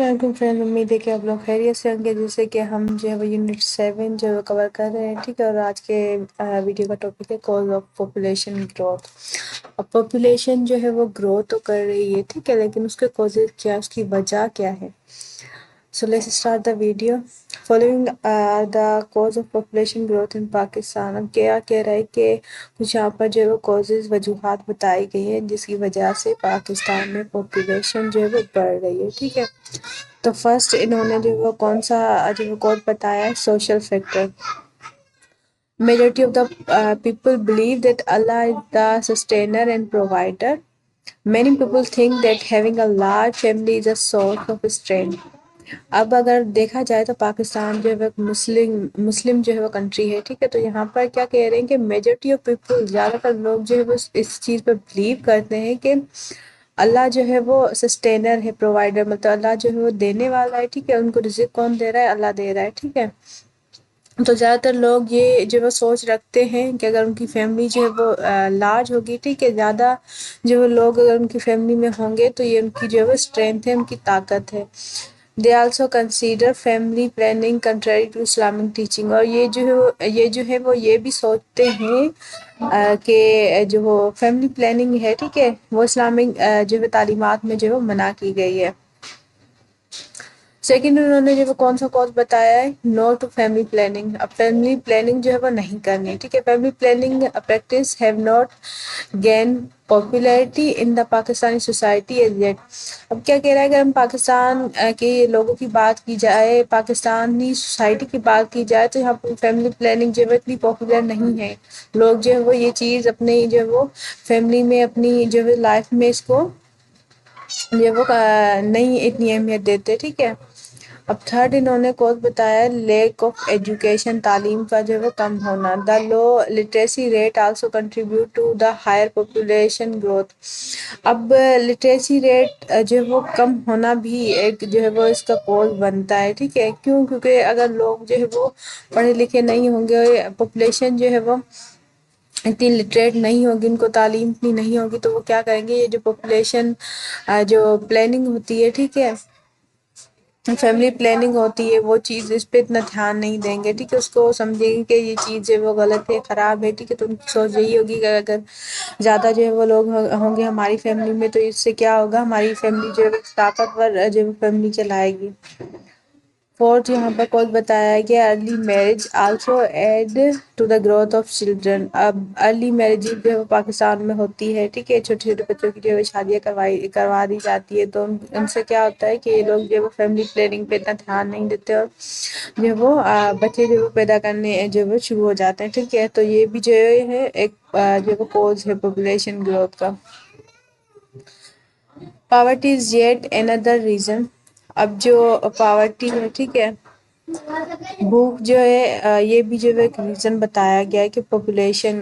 وعلیکم فرینڈ، امید ہے کہ آپ لوگ خیریت سے ہوں گے۔ جیسے کہ ہم جو ہے وہ یونٹ 7 جو ہے کور کر رہے ہیں، ٹھیک ہے۔ اور آج کے ویڈیو کا ٹاپک ہے کاز آف پاپولیشن گروتھ۔ اب پاپولیشن جو ہے وہ گرو تو کر رہی ہے، ٹھیک ہے، لیکن اس کے کازز کیا، اس کی وجہ کیا ہے۔ So let's start the video. Following the cause of population growth in Pakistan, اب کیا کہہ رہا ہے کہ کچھ یہاں پر جو ہے کازز وجوہات بتائی گئی ہیں جس کی وجہ سے پاکستان میں پاپولیشن جو ہے وہ بڑھ رہی ہے، ٹھیک ہے۔ تو فرسٹ انہوں نے جو وہ کون سا جو وہ کاز بتایا ہے، social factor. Majority of the people believe that Allah is the sustainer and provider. Many people think that having a large family is a source of strength. اب اگر دیکھا جائے تو پاکستان جو ہے مسلم جو ہے وہ کنٹری ہے، ٹھیک ہے۔ تو یہاں پر کیا کہہ رہے ہیں کہ میجورٹی آف پیپل، زیادہ تر لوگ جو ہے وہ اس چیز پہ بلیو کرتے ہیں کہ اللہ جو ہے وہ سسٹینر ہے، پرووائڈر، مطلب اللہ جو ہے وہ دینے والا ہے، ٹھیک ہے۔ ان کو رزق کون دے رہا ہے؟ اللہ دے رہا ہے، ٹھیک ہے۔ تو زیادہ تر لوگ یہ جو وہ سوچ رکھتے ہیں کہ اگر ان کی فیملی جو ہے وہ لارج ہوگی، ٹھیک ہے، زیادہ جو لوگ اگر ان کی فیملی میں ہوں گے تو یہ ان کی جو ہے وہ اسٹرینتھ ہے، ان کی طاقت ہے۔ They also consider family planning contrary to Islamic teaching, اور یہ جو ہے وہ یہ بھی سوچتے ہیں کہ جو وہ فیملی پلاننگ ہے، ٹھیک ہے، وہ اسلامک جو ہے تعلیمات میں جو ہے وہ منع کی گئی ہے۔ سیکنڈ انہوں نے جو وہ کون سا کاز بتایا ہے، نو ٹو فیملی پلاننگ۔ اب فیملی پلاننگ جو ہے وہ نہیں کرنی، ٹھیک ہے۔ Family planning practice have not gain popularity in the Pakistani society as yet. اب کیا کہہ رہا ہے، اگر ہم پاکستان کے لوگوں کی بات کی جائے، پاکستانی سوسائٹی کی بات کی جائے، تو یہاں پر فیملی پلاننگ جو ہے اتنی پاپولر نہیں ہے۔ لوگ جو ہے وہ یہ چیز اپنے جو ہے وہ فیملی میں اپنی جو ہے لائف میں اس کو جو وہ نہیں اتنی اہمیت دیتے، ٹھیک ہے۔ اب تھرڈ انہوں نے کوز بتایا لیک آف ایجوکیشن، تعلیم کا جو ہے وہ کم ہونا۔ The low literacy rate also contribute to the higher population growth. اب لٹریسی ریٹ جو ہے وہ کم ہونا بھی ایک جو ہے وہ اس کا کوز بنتا ہے، ٹھیک ہے۔ کیوں؟ کیونکہ اگر لوگ جو ہے وہ پڑھے لکھے نہیں ہوں گے، پاپولیشن جو ہے وہ اتنی لٹریٹ نہیں ہوگی، ان کو تعلیم اتنی نہیں ہوگی، تو وہ کیا کریں گے، یہ جو پاپولیشن جو پلاننگ ہوتی ہے، ٹھیک ہے، فیملی پلاننگ ہوتی ہے، وہ چیز اس پہ اتنا دھیان نہیں دیں گے، ٹھیک ہے۔ اس کو سمجھیں گے کہ یہ چیز جو ہے وہ غلط ہے، خراب ہے، ٹھیک ہے۔ تو ان کی سوچ یہی ہوگی کہ اگر زیادہ جو ہے وہ لوگ ہوں گے ہماری فیملی میں، تو اس سے کیا ہوگا، ہماری فیملی جو ہے طاقتور جو ہے فیملی چلائے گی۔ فورتھ یہاں پر کوز بتایا ہے کہ early marriage also add to the growth of children. اب ارلی میرج جو ہے پاکستان میں ہوتی ہے، ٹھیک ہے، چھوٹے چھوٹے بچوں کی جو ہے شادیاں کروا دی جاتی ہے، تو ان سے کیا ہوتا ہے کہ یہ لوگ جو ہے وہ فیملی پلاننگ پہ اتنا دھیان نہیں دیتے، اور جو ہے وہ بچے جو ہے پیدا کرنے جو ہے وہ شروع ہو جاتے ہیں، ٹھیک ہے۔ تو یہ بھی جو ہے ایک جو ہے کوز ہے پاپولیشن گروتھ کا۔ Poverty is yet another reason. اب جو پاورٹی ہے، ٹھیک ہے، بھوک جو ہے، یہ بھی جو ہے ایک ریزن بتایا گیا ہے کہ پاپولیشن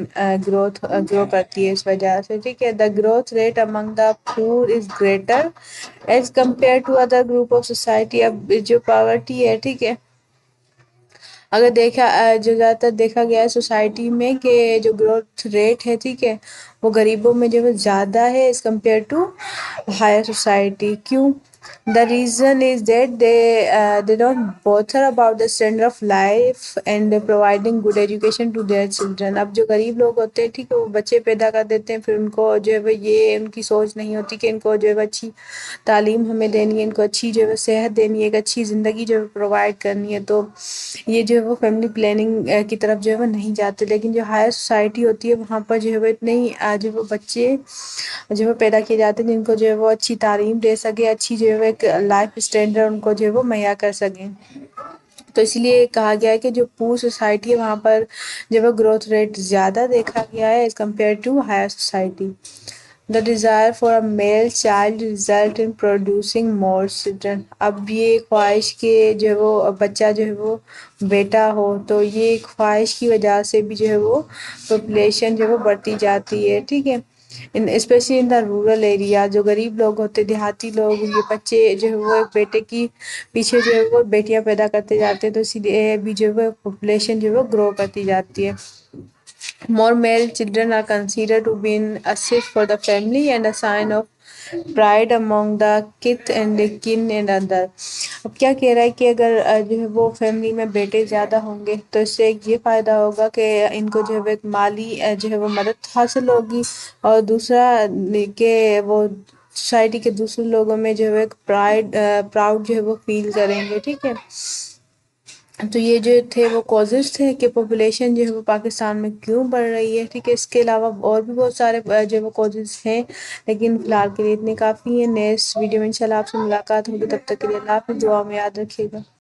گرو کرتی ہے اس وجہ سے، ٹھیک ہے۔ The growth rate among the poor is greater as compare to other group of society. اب جو پاورٹی ہے، ٹھیک ہے، اگر جو زیادہ تر دیکھا گیا ہے سوسائٹی میں کہ جو گروتھ ریٹ ہے، ٹھیک ہے، وہ غریبوں میں جو ہے زیادہ ہے as compare to higher society. کیوں؟ The reason is that they don't bother about the standard of life and providing good education to their children۔ اب جو غریب لوگ ہوتے ہیں، ٹھیک ہے، وہ بچے پیدا کر دیتے ہیں، پھر ان کو جو ہے وہ یہ ان کی سوچ نہیں ہوتی کہ ان کو جو ہے وہ اچھی تعلیم ہمیں دینی ہے، ان کو اچھی جو ہے صحت دینی ہے، ایک اچھی زندگی جو ہے پرووائڈ کرنی ہے، تو یہ جو ہے وہ فیملی پلاننگ کی طرف جو ہے وہ نہیں جاتے۔ لیکن جو ہائر سوسائٹی ہوتی ہے وہاں پر جو ہے وہ اتنے ہی جو وہ بچے جو ہے پیدا کیے جاتے ہیں جن کو جو ہے وہ اچھی تعلیم دے سکے، اچھی جو ہے ایک لائف اسٹینڈرڈ ان کو جو ہے وہ مہیا کر سکیں۔ تو اس لیے کہا گیا ہے کہ جو پور سوسائٹی ہے وہاں پر جو ہے گروتھ ریٹ زیادہ دیکھا گیا ہے as compare to higher society. The desire for a male child result in producing more children۔ اب یہ خواہش کے جو ہے وہ بچہ جو ہے وہ بیٹا ہو، تو یہ خواہش کی وجہ سے بھی جو ہے وہ پاپولیشن جو ہے وہ بڑھتی جاتی ہے، ٹھیک ہے۔ Especially in the rural area, جو غریب لوگ ہوتے، دیہاتی لوگ، یہ بچے جو ہے وہ ایک بیٹے کی پیچھے جو ہے وہ بیٹیاں پیدا کرتے جاتے ہیں، تو اسی لیے بھی جو ہے پاپولیشن جو ہے وہ گرو کرتی جاتی ہے۔ More male children are considered to be an asset for the family and a sign of pride among the kith and kin and other. اب کیا کہہ رہا ہے کہ اگر جو ہے وہ فیملی میں بیٹے زیادہ ہوں گے تو اس سے ایک یہ فائدہ ہوگا کہ ان کو جو ہے وہ ایک مالی جو ہے وہ مدد حاصل ہوگی، اور دوسرا کہ وہ سوسائٹی کے دوسرے لوگوں میں جو ہے ایک پراؤڈ جو ہے وہ فیل کریں گے. ٹھیک ہے، تو یہ جو تھے وہ کازز تھے کہ پاپولیشن جو ہے وہ پاکستان میں کیوں بڑھ رہی ہے. ٹھیک ہے، اس کے علاوہ اور بھی بہت سارے جو ہے وہ کازز ہیں، لیکن فی الحال کے لیے اتنے کافی ہیں. نیکسٹ ویڈیو میں انشاءاللہ آپ سے ملاقات ہوگی، تب تک کے لیے اللہ حافظ، دعا میں یاد رکھیے گا.